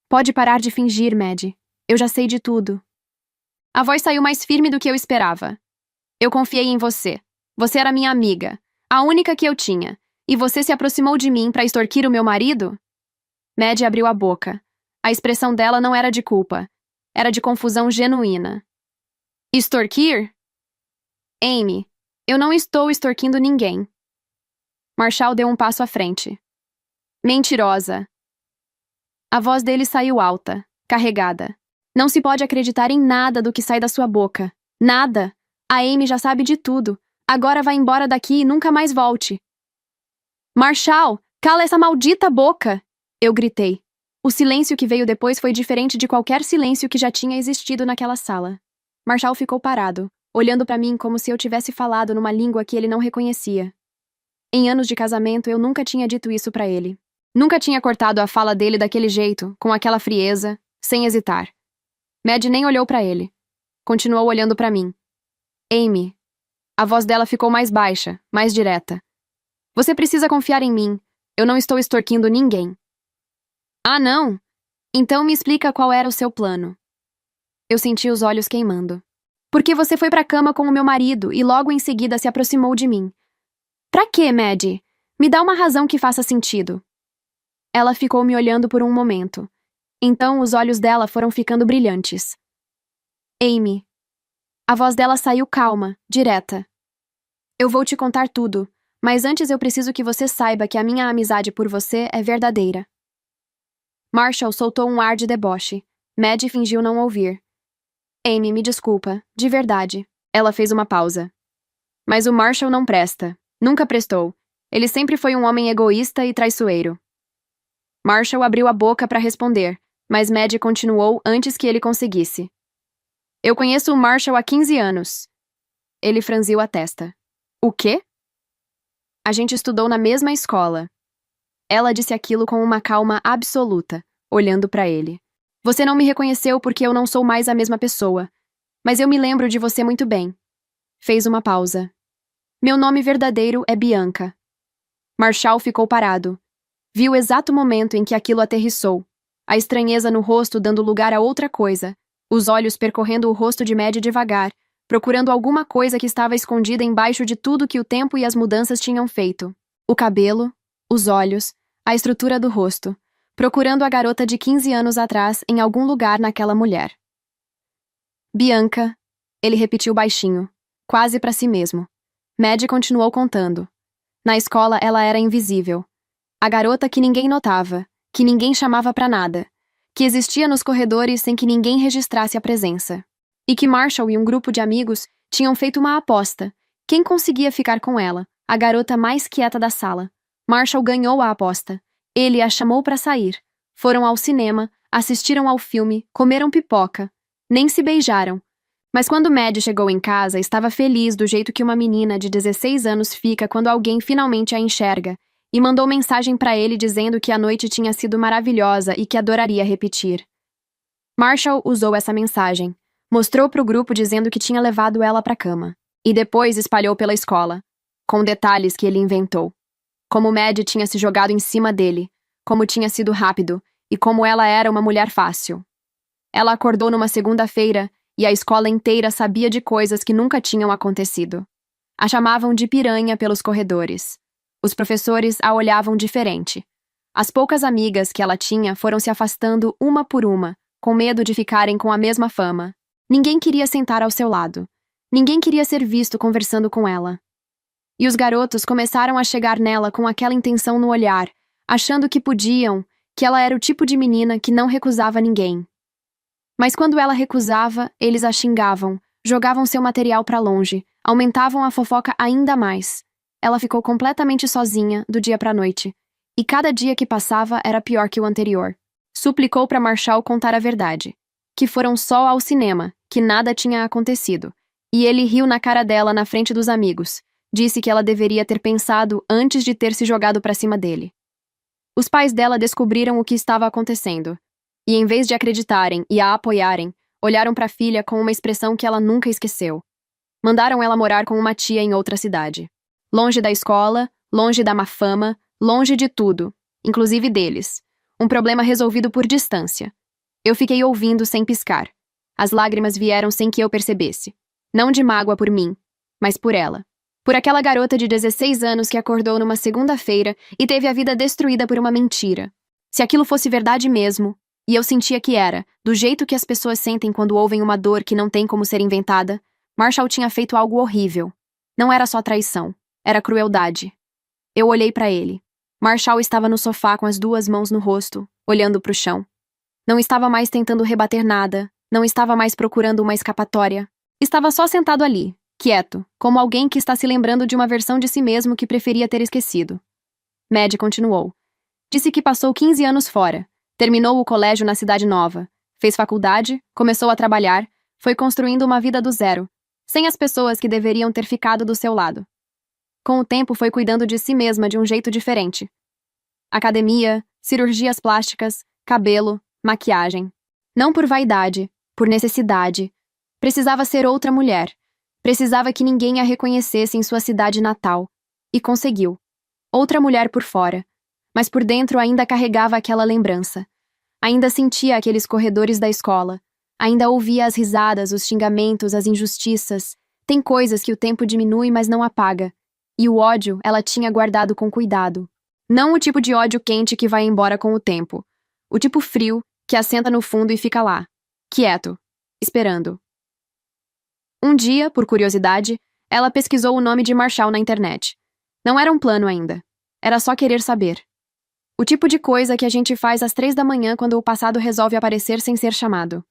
Pode parar de fingir, Maddie. Eu já sei de tudo. A voz saiu mais firme do que eu esperava. Eu confiei em você. Você era minha amiga, a única que eu tinha. E você se aproximou de mim para extorquir o meu marido? Maddie abriu a boca. A expressão dela não era de culpa. Era de confusão genuína. Extorquir? Amy, eu não estou extorquindo ninguém. Marshall deu um passo à frente. Mentirosa. A voz dele saiu alta, carregada. Não se pode acreditar em nada do que sai da sua boca. Nada. A Amy já sabe de tudo. Agora vá embora daqui e nunca mais volte. Marshall, cala essa maldita boca! Eu gritei. O silêncio que veio depois foi diferente de qualquer silêncio que já tinha existido naquela sala. Marshall ficou parado, olhando para mim como se eu tivesse falado numa língua que ele não reconhecia. Em anos de casamento, eu nunca tinha dito isso para ele. Nunca tinha cortado a fala dele daquele jeito, com aquela frieza, sem hesitar. Maddie nem olhou para ele. Continuou olhando para mim. Amy. A voz dela ficou mais baixa, mais direta. Você precisa confiar em mim. Eu não estou extorquindo ninguém. Ah, não? Então me explica qual era o seu plano. Eu senti os olhos queimando. Porque você foi pra cama com o meu marido e logo em seguida se aproximou de mim. Pra quê, Maddie? Me dá uma razão que faça sentido. Ela ficou me olhando por um momento. Então os olhos dela foram ficando brilhantes. Amy. A voz dela saiu calma, direta. Eu vou te contar tudo, mas antes eu preciso que você saiba que a minha amizade por você é verdadeira. Marshall soltou um ar de deboche. Maddie fingiu não ouvir. Amy, me desculpa, de verdade. Ela fez uma pausa. Mas o Marshall não presta. Nunca prestou. Ele sempre foi um homem egoísta e traiçoeiro. Marshall abriu a boca para responder, mas Maddie continuou antes que ele conseguisse. Eu conheço o Marshall há 15 anos. Ele franziu a testa. O quê? A gente estudou na mesma escola. Ela disse aquilo com uma calma absoluta, olhando para ele. Você não me reconheceu porque eu não sou mais a mesma pessoa, mas eu me lembro de você muito bem. Fez uma pausa. Meu nome verdadeiro é Bianca. Marshall ficou parado. Viu o exato momento em que aquilo aterrissou, a estranheza no rosto dando lugar a outra coisa, os olhos percorrendo o rosto de Maddie devagar, procurando alguma coisa que estava escondida embaixo de tudo que o tempo e as mudanças tinham feito. O cabelo, os olhos, a estrutura do rosto, procurando a garota de 15 anos atrás em algum lugar naquela mulher. Bianca, ele repetiu baixinho, quase para si mesmo. Maddie continuou contando. Na escola ela era invisível. A garota que ninguém notava, que ninguém chamava para nada, que existia nos corredores sem que ninguém registrasse a presença. E que Marshall e um grupo de amigos tinham feito uma aposta. Quem conseguia ficar com ela, a garota mais quieta da sala? Marshall ganhou a aposta. Ele a chamou para sair. Foram ao cinema, assistiram ao filme, comeram pipoca. Nem se beijaram. Mas quando Maddie chegou em casa, estava feliz do jeito que uma menina de 16 anos fica quando alguém finalmente a enxerga, e mandou mensagem para ele dizendo que a noite tinha sido maravilhosa e que adoraria repetir. Marshall usou essa mensagem, mostrou para o grupo dizendo que tinha levado ela para a cama, e depois espalhou pela escola, com detalhes que ele inventou. Como Maddie tinha se jogado em cima dele, como tinha sido rápido, e como ela era uma mulher fácil. Ela acordou numa segunda-feira e a escola inteira sabia de coisas que nunca tinham acontecido. A chamavam de piranha pelos corredores. Os professores a olhavam diferente. As poucas amigas que ela tinha foram se afastando uma por uma, com medo de ficarem com a mesma fama. Ninguém queria sentar ao seu lado. Ninguém queria ser visto conversando com ela. E os garotos começaram a chegar nela com aquela intenção no olhar, achando que podiam, que ela era o tipo de menina que não recusava ninguém. Mas quando ela recusava, eles a xingavam, jogavam seu material para longe, aumentavam a fofoca ainda mais. Ela ficou completamente sozinha do dia para a noite, e cada dia que passava era pior que o anterior. Suplicou para Marshall contar a verdade, que foram só ao cinema, que nada tinha acontecido, e ele riu na cara dela na frente dos amigos. Disse que ela deveria ter pensado antes de ter se jogado para cima dele. Os pais dela descobriram o que estava acontecendo, e em vez de acreditarem e a apoiarem, olharam para a filha com uma expressão que ela nunca esqueceu. Mandaram ela morar com uma tia em outra cidade. Longe da escola, longe da má fama, longe de tudo, inclusive deles. Um problema resolvido por distância. Eu fiquei ouvindo sem piscar. As lágrimas vieram sem que eu percebesse. Não de mágoa por mim, mas por ela. Por aquela garota de 16 anos que acordou numa segunda-feira e teve a vida destruída por uma mentira. Se aquilo fosse verdade mesmo, e eu sentia que era, do jeito que as pessoas sentem quando ouvem uma dor que não tem como ser inventada, Marshall tinha feito algo horrível. Não era só traição, era crueldade. Eu olhei para ele. Marshall estava no sofá com as duas mãos no rosto, olhando para o chão. Não estava mais tentando rebater nada, não estava mais procurando uma escapatória. Estava só sentado ali, quieto, como alguém que está se lembrando de uma versão de si mesmo que preferia ter esquecido. Maddie continuou. Disse que passou 15 anos fora. Terminou o colégio na cidade nova, fez faculdade, começou a trabalhar, foi construindo uma vida do zero, sem as pessoas que deveriam ter ficado do seu lado. Com o tempo foi cuidando de si mesma de um jeito diferente. Academia, cirurgias plásticas, cabelo, maquiagem. Não por vaidade, por necessidade. Precisava ser outra mulher. Precisava que ninguém a reconhecesse em sua cidade natal. E conseguiu. Outra mulher por fora. Mas por dentro ainda carregava aquela lembrança. Ainda sentia aqueles corredores da escola. Ainda ouvia as risadas, os xingamentos, as injustiças. Tem coisas que o tempo diminui, mas não apaga. E o ódio ela tinha guardado com cuidado. Não o tipo de ódio quente que vai embora com o tempo. O tipo frio, que assenta no fundo e fica lá, quieto, esperando. Um dia, por curiosidade, ela pesquisou o nome de Marshall na internet. Não era um plano ainda. Era só querer saber. O tipo de coisa que a gente faz às 3 da manhã quando o passado resolve aparecer sem ser chamado.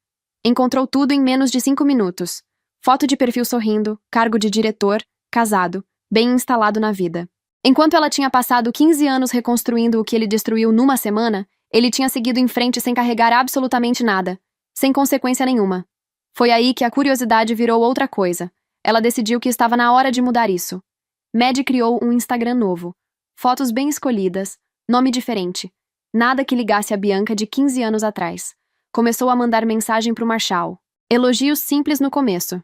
Encontrou tudo em menos de 5 minutos. Foto de perfil sorrindo, cargo de diretor, casado, bem instalado na vida. Enquanto ela tinha passado 15 anos reconstruindo o que ele destruiu numa semana, ele tinha seguido em frente sem carregar absolutamente nada, sem consequência nenhuma. Foi aí que a curiosidade virou outra coisa. Ela decidiu que estava na hora de mudar isso. Maddie criou um Instagram novo. Fotos bem escolhidas, nome diferente. Nada que ligasse a Bianca de 15 anos atrás. Começou a mandar mensagem pro Marshall. Elogios simples no começo.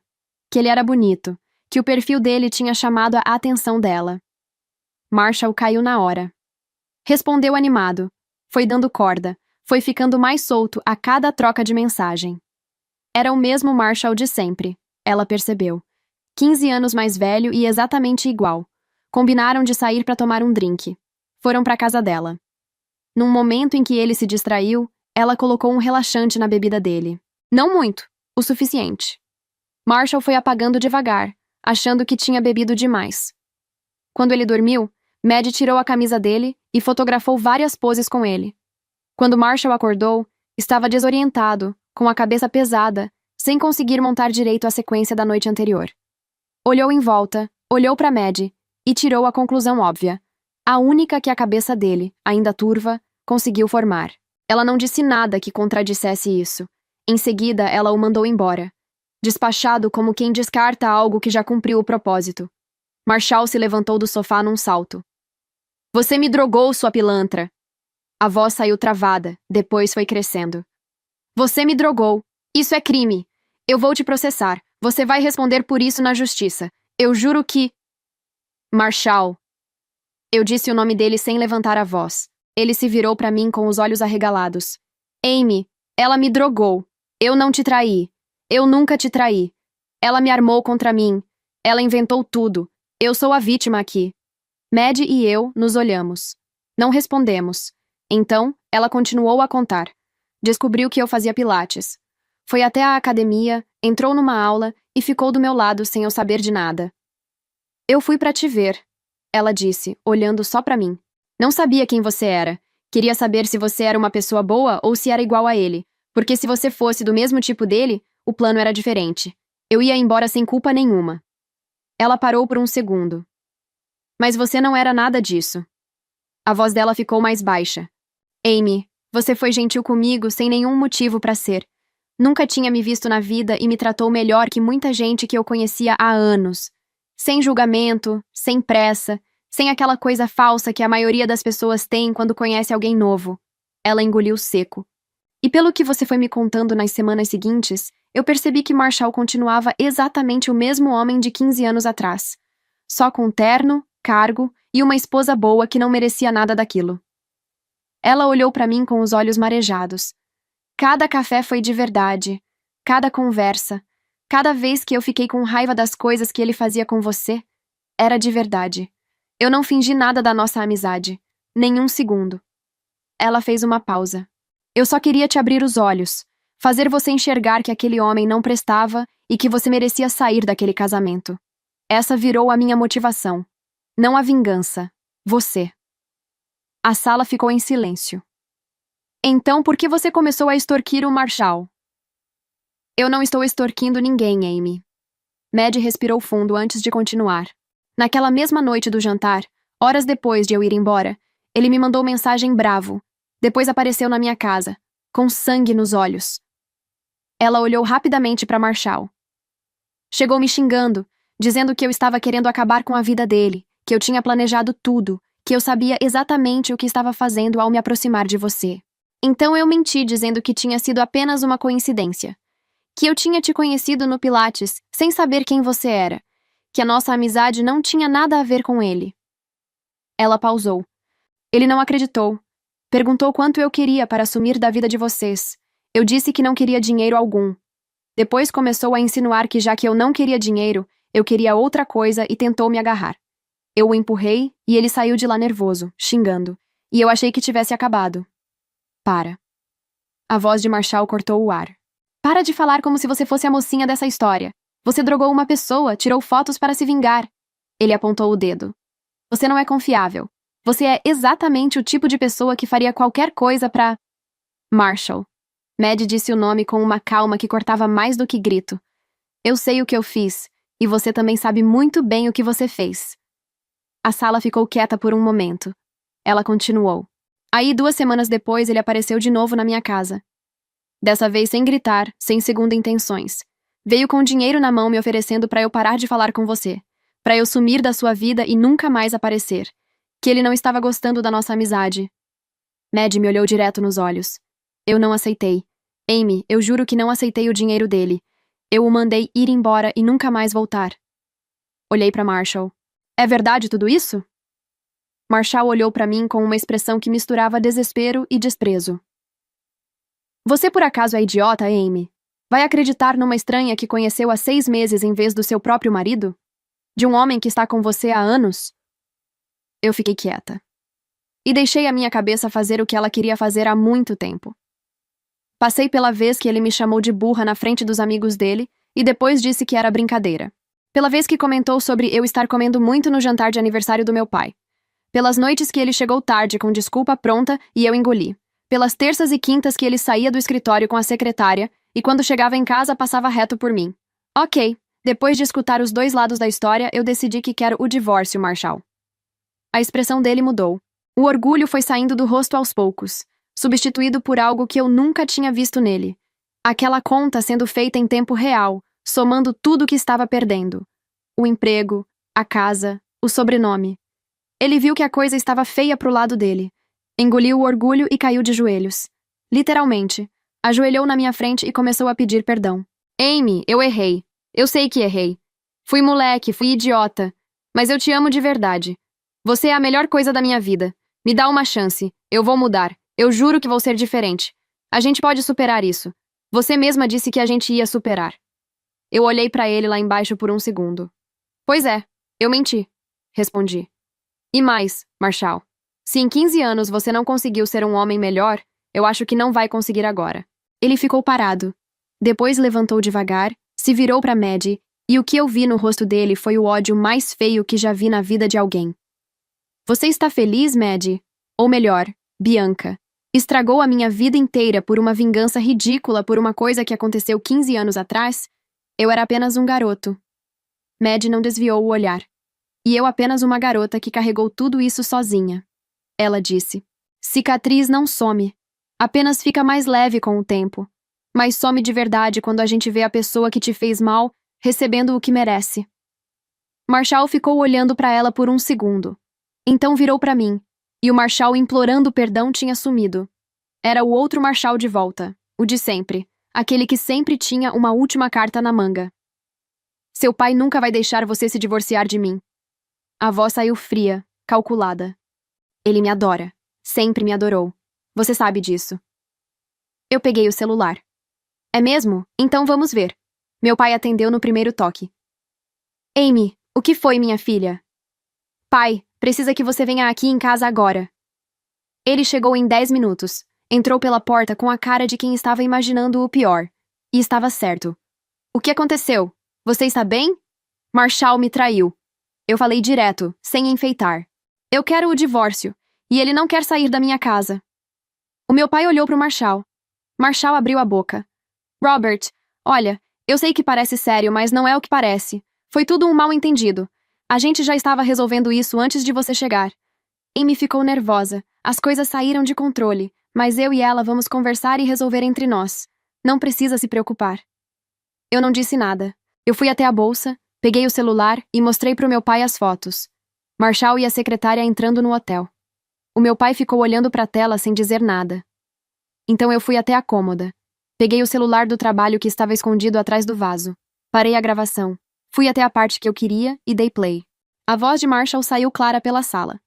Que ele era bonito, que o perfil dele tinha chamado a atenção dela. Marshall caiu na hora. Respondeu animado. Foi dando corda. Foi ficando mais solto a cada troca de mensagem. Era o mesmo Marshall de sempre. Ela percebeu. 15 anos mais velho e exatamente igual. Combinaram de sair para tomar um drink. Foram para casa dela. Num momento em que ele se distraiu, ela colocou um relaxante na bebida dele. Não muito, o suficiente. Marshall foi apagando devagar, achando que tinha bebido demais. Quando ele dormiu, Maddie tirou a camisa dele e fotografou várias poses com ele. Quando Marshall acordou, estava desorientado, com a cabeça pesada, sem conseguir montar direito a sequência da noite anterior. Olhou em volta, olhou para Maddie e tirou a conclusão óbvia. A única que a cabeça dele, ainda turva, conseguiu formar. Ela não disse nada que contradissesse isso. Em seguida, ela o mandou embora, despachado como quem descarta algo que já cumpriu o propósito. Marshall se levantou do sofá num salto. Você me drogou, sua pilantra! A voz saiu travada, depois foi crescendo. Você me drogou. Isso é crime. Eu vou te processar. Você vai responder por isso na justiça. Eu juro que... Marshall. Eu disse o nome dele sem levantar a voz. Ele se virou para mim com os olhos arregalados. Amy, ela me drogou. Eu não te traí. Eu nunca te traí. Ela me armou contra mim. Ela inventou tudo. Eu sou a vítima aqui. Maddie e eu nos olhamos. Não respondemos. Então, ela continuou a contar. Descobriu que eu fazia pilates. Foi até a academia, entrou numa aula e ficou do meu lado sem eu saber de nada. Eu fui para te ver, ela disse, olhando só para mim. Não sabia quem você era. Queria saber se você era uma pessoa boa ou se era igual a ele, porque se você fosse do mesmo tipo dele, o plano era diferente. Eu ia embora sem culpa nenhuma. Ela parou por um segundo. Mas você não era nada disso. A voz dela ficou mais baixa. Amy, você foi gentil comigo sem nenhum motivo para ser. Nunca tinha me visto na vida e me tratou melhor que muita gente que eu conhecia há anos. Sem julgamento, sem pressa, sem aquela coisa falsa que a maioria das pessoas tem quando conhece alguém novo. Ela engoliu seco. E pelo que você foi me contando nas semanas seguintes, eu percebi que Marshall continuava exatamente o mesmo homem de 15 anos atrás. Só com terno, cargo e uma esposa boa que não merecia nada daquilo. Ela olhou para mim com os olhos marejados. Cada café foi de verdade. Cada conversa. Cada vez que eu fiquei com raiva das coisas que ele fazia com você, era de verdade. Eu não fingi nada da nossa amizade. Nem um segundo. Ela fez uma pausa. Eu só queria te abrir os olhos. Fazer você enxergar que aquele homem não prestava e que você merecia sair daquele casamento. Essa virou a minha motivação. Não a vingança. Você. A sala ficou em silêncio. Então, por que você começou a extorquir o Marshall? Eu não estou extorquindo ninguém, Amy. Maddie respirou fundo antes de continuar. Naquela mesma noite do jantar, horas depois de eu ir embora, ele me mandou mensagem bravo. Depois apareceu na minha casa, com sangue nos olhos. Ela olhou rapidamente para Marshall. Chegou me xingando, dizendo que eu estava querendo acabar com a vida dele, que eu tinha planejado tudo, que eu sabia exatamente o que estava fazendo ao me aproximar de você. Então eu menti dizendo que tinha sido apenas uma coincidência. Que eu tinha te conhecido no Pilates, sem saber quem você era. Que a nossa amizade não tinha nada a ver com ele. Ela pausou. Ele não acreditou. Perguntou quanto eu queria para sumir da vida de vocês. Eu disse que não queria dinheiro algum. Depois começou a insinuar que já que eu não queria dinheiro, eu queria outra coisa e tentou me agarrar. Eu o empurrei e ele saiu de lá nervoso, xingando. E eu achei que tivesse acabado. Para. A voz de Marshall cortou o ar. Para de falar como se você fosse a mocinha dessa história. Você drogou uma pessoa, tirou fotos para se vingar. Ele apontou o dedo. Você não é confiável. Você é exatamente o tipo de pessoa que faria qualquer coisa para... Marshall. Maddie disse o nome com uma calma que cortava mais do que grito. Eu sei o que eu fiz, e você também sabe muito bem o que você fez. A sala ficou quieta por um momento. Ela continuou. Aí, 2 semanas depois, ele apareceu de novo na minha casa. Dessa vez sem gritar, sem segunda intenções. Veio com dinheiro na mão me oferecendo para eu parar de falar com você. Para eu sumir da sua vida e nunca mais aparecer. Que ele não estava gostando da nossa amizade. Maddie me olhou direto nos olhos. Eu não aceitei. Amy, eu juro que não aceitei o dinheiro dele. Eu o mandei ir embora e nunca mais voltar. Olhei para Marshall. É verdade tudo isso? Marshall olhou para mim com uma expressão que misturava desespero e desprezo. Você por acaso é idiota, Amy? Vai acreditar numa estranha que conheceu há 6 meses em vez do seu próprio marido? De um homem que está com você há anos? Eu fiquei quieta. E deixei a minha cabeça fazer o que ela queria fazer há muito tempo. Passei pela vez que ele me chamou de burra na frente dos amigos dele e depois disse que era brincadeira. Pela vez que comentou sobre eu estar comendo muito no jantar de aniversário do meu pai. Pelas noites que ele chegou tarde com desculpa pronta e eu engoli. Pelas terças e quintas que ele saía do escritório com a secretária e quando chegava em casa passava reto por mim. Ok, depois de escutar os dois lados da história, eu decidi que quero o divórcio, Marshall. A expressão dele mudou. O orgulho foi saindo do rosto aos poucos, substituído por algo que eu nunca tinha visto nele. Aquela conta sendo feita em tempo real, somando tudo o que estava perdendo. O emprego, a casa, o sobrenome. Ele viu que a coisa estava feia pro lado dele. Engoliu o orgulho e caiu de joelhos. Literalmente. Ajoelhou na minha frente e começou a pedir perdão. Amy, eu errei. Eu sei que errei. Fui moleque, fui idiota. Mas eu te amo de verdade. Você é a melhor coisa da minha vida. Me dá uma chance. Eu vou mudar. Eu juro que vou ser diferente. A gente pode superar isso. Você mesma disse que a gente ia superar. Eu olhei pra ele lá embaixo por um segundo. Pois é, eu menti. Respondi. E mais, Marshall. Se em 15 anos você não conseguiu ser um homem melhor, eu acho que não vai conseguir agora. Ele ficou parado. Depois levantou devagar, se virou pra Maddie, e o que eu vi no rosto dele foi o ódio mais feio que já vi na vida de alguém. Você está feliz, Maddie? Ou melhor, Bianca. Estragou a minha vida inteira por uma vingança ridícula por uma coisa que aconteceu 15 anos atrás? Eu era apenas um garoto. Maddie não desviou o olhar. E eu apenas uma garota que carregou tudo isso sozinha. Ela disse. Cicatriz não some. Apenas fica mais leve com o tempo. Mas some de verdade quando a gente vê a pessoa que te fez mal recebendo o que merece. Marshall ficou olhando para ela por um segundo. Então virou para mim. E o Marshall implorando perdão tinha sumido. Era o outro Marshall de volta. O de sempre. Aquele que sempre tinha uma última carta na manga. Seu pai nunca vai deixar você se divorciar de mim. A voz saiu fria, calculada. Ele me adora. Sempre me adorou. Você sabe disso. Eu peguei o celular. É mesmo? Então vamos ver. Meu pai atendeu no primeiro toque. Amy, o que foi, minha filha? Pai, precisa que você venha aqui em casa agora. Ele chegou em 10 minutos. Entrou pela porta com a cara de quem estava imaginando o pior. E estava certo. O que aconteceu? Você está bem? Marshall me traiu. Eu falei direto, sem enfeitar. Eu quero o divórcio. E ele não quer sair da minha casa. O meu pai olhou para o Marshall. Marshall abriu a boca. Robert, olha, eu sei que parece sério, mas não é o que parece. Foi tudo um mal-entendido. A gente já estava resolvendo isso antes de você chegar. Amy ficou nervosa. As coisas saíram de controle, mas eu e ela vamos conversar e resolver entre nós. Não precisa se preocupar. Eu não disse nada. Eu fui até a bolsa, peguei o celular e mostrei para o meu pai as fotos. Marshall e a secretária entrando no hotel. O meu pai ficou olhando para a tela sem dizer nada. Então eu fui até a cômoda. Peguei o celular do trabalho que estava escondido atrás do vaso. Parei a gravação. Fui até a parte que eu queria e dei play. A voz de Marshall saiu clara pela sala.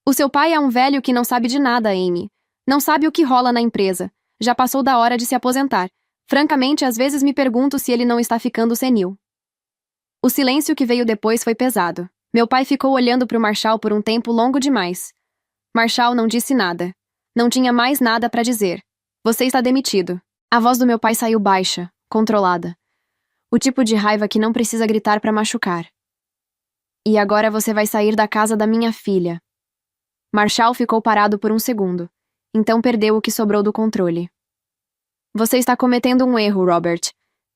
O seu pai é um velho que não sabe de nada, Amy. Não sabe o que rola na empresa. Já passou da hora de se aposentar. Francamente, às vezes me pergunto se ele não está ficando senil. O silêncio que veio depois foi pesado. Meu pai ficou olhando para o Marshall por um tempo longo demais. Marshall não disse nada. Não tinha mais nada para dizer. Você está demitido. A voz do meu pai saiu baixa, controlada. O tipo de raiva que não precisa gritar para machucar. E agora você vai sair da casa da minha filha. Marshall ficou parado por um segundo. Então perdeu o que sobrou do controle. Você está cometendo um erro, Robert.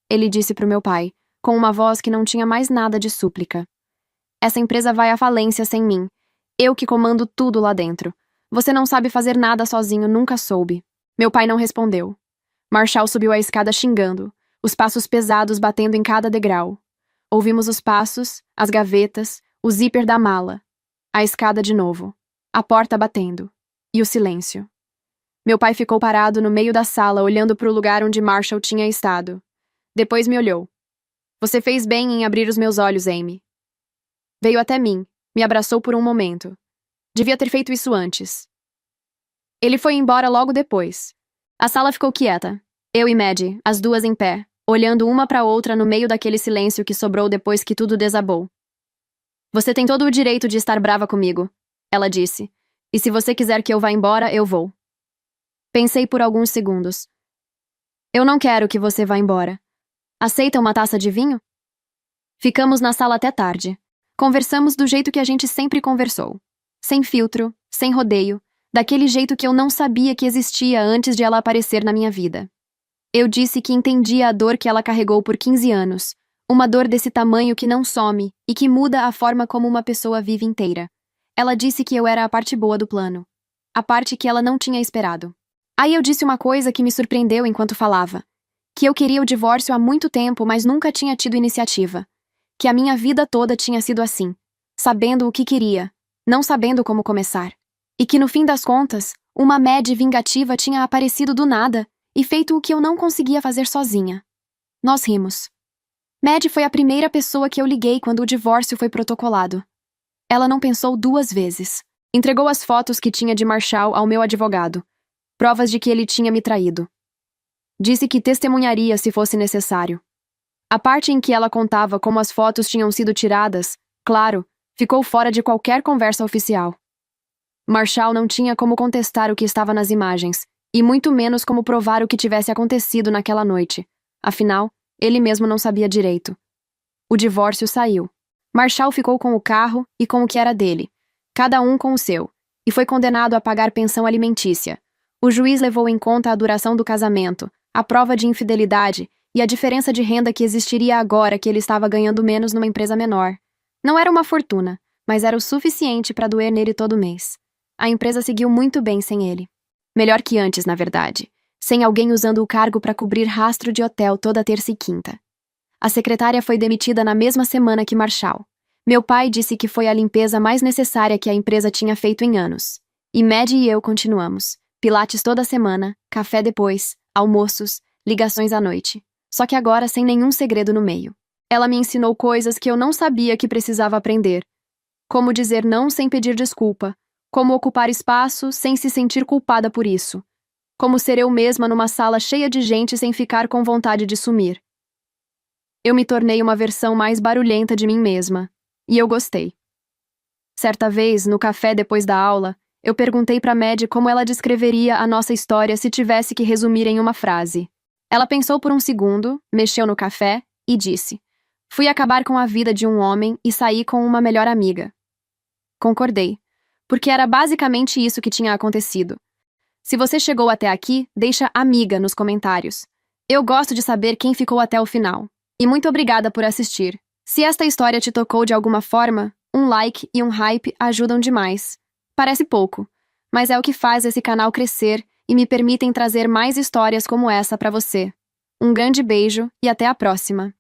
Ele disse para o meu pai, com uma voz que não tinha mais nada de súplica. Essa empresa vai à falência sem mim. Eu que comando tudo lá dentro. Você não sabe fazer nada sozinho, nunca soube. Meu pai não respondeu. Marshall subiu a escada xingando, os passos pesados batendo em cada degrau. Ouvimos os passos, as gavetas, o zíper da mala. A escada de novo. A porta batendo. E o silêncio. Meu pai ficou parado no meio da sala, olhando para o lugar onde Marshall tinha estado. Depois me olhou. Você fez bem em abrir os meus olhos, Amy. Veio até mim, me abraçou por um momento. Devia ter feito isso antes. Ele foi embora logo depois. A sala ficou quieta. Eu e Maddie, as duas em pé, olhando uma para outra no meio daquele silêncio que sobrou depois que tudo desabou. Você tem todo o direito de estar brava comigo, ela disse. E se você quiser que eu vá embora, eu vou. Pensei por alguns segundos. Eu não quero que você vá embora. Aceita uma taça de vinho? Ficamos na sala até tarde. Conversamos do jeito que a gente sempre conversou. Sem filtro, sem rodeio, daquele jeito que eu não sabia que existia antes de ela aparecer na minha vida. Eu disse que entendia a dor que ela carregou por 15 anos, uma dor desse tamanho que não some e que muda a forma como uma pessoa vive inteira. Ela disse que eu era a parte boa do plano, a parte que ela não tinha esperado. Aí eu disse uma coisa que me surpreendeu enquanto falava, que eu queria o divórcio há muito tempo, mas nunca tinha tido iniciativa, que a minha vida toda tinha sido assim, sabendo o que queria, não sabendo como começar, e que no fim das contas, uma Maddie vingativa tinha aparecido do nada e feito o que eu não conseguia fazer sozinha. Nós rimos. Maddie foi a primeira pessoa que eu liguei quando o divórcio foi protocolado. Ela não pensou 2 vezes. Entregou as fotos que tinha de Marshall ao meu advogado, provas de que ele tinha me traído. Disse que testemunharia se fosse necessário. A parte em que ela contava como as fotos tinham sido tiradas, claro, ficou fora de qualquer conversa oficial. Marshall não tinha como contestar o que estava nas imagens, e muito menos como provar o que tivesse acontecido naquela noite. Afinal, ele mesmo não sabia direito. O divórcio saiu. Marshall ficou com o carro e com o que era dele, cada um com o seu, e foi condenado a pagar pensão alimentícia. O juiz levou em conta a duração do casamento, a prova de infidelidade e a diferença de renda que existiria agora que ele estava ganhando menos numa empresa menor. Não era uma fortuna, mas era o suficiente para doer nele todo mês. A empresa seguiu muito bem sem ele. Melhor que antes, na verdade, sem alguém usando o cargo para cobrir rastro de hotel toda terça e quinta. A secretária foi demitida na mesma semana que Marshall. Meu pai disse que foi a limpeza mais necessária que a empresa tinha feito em anos. E Maddie e eu continuamos. Pilates toda semana, café depois, almoços, ligações à noite. Só que agora sem nenhum segredo no meio. Ela me ensinou coisas que eu não sabia que precisava aprender. Como dizer não sem pedir desculpa. Como ocupar espaço sem se sentir culpada por isso. Como ser eu mesma numa sala cheia de gente sem ficar com vontade de sumir. Eu me tornei uma versão mais barulhenta de mim mesma. E eu gostei. Certa vez, no café depois da aula, eu perguntei para Maddie como ela descreveria a nossa história se tivesse que resumir em uma frase. Ela pensou por um segundo, mexeu no café e disse: "Fui acabar com a vida de um homem e saí com uma melhor amiga." Concordei, porque era basicamente isso que tinha acontecido. Se você chegou até aqui, deixa amiga nos comentários. Eu gosto de saber quem ficou até o final. E muito obrigada por assistir. Se esta história te tocou de alguma forma, um like e um hype ajudam demais. Parece pouco, mas é o que faz esse canal crescer e me permitem trazer mais histórias como essa para você. Um grande beijo e até a próxima!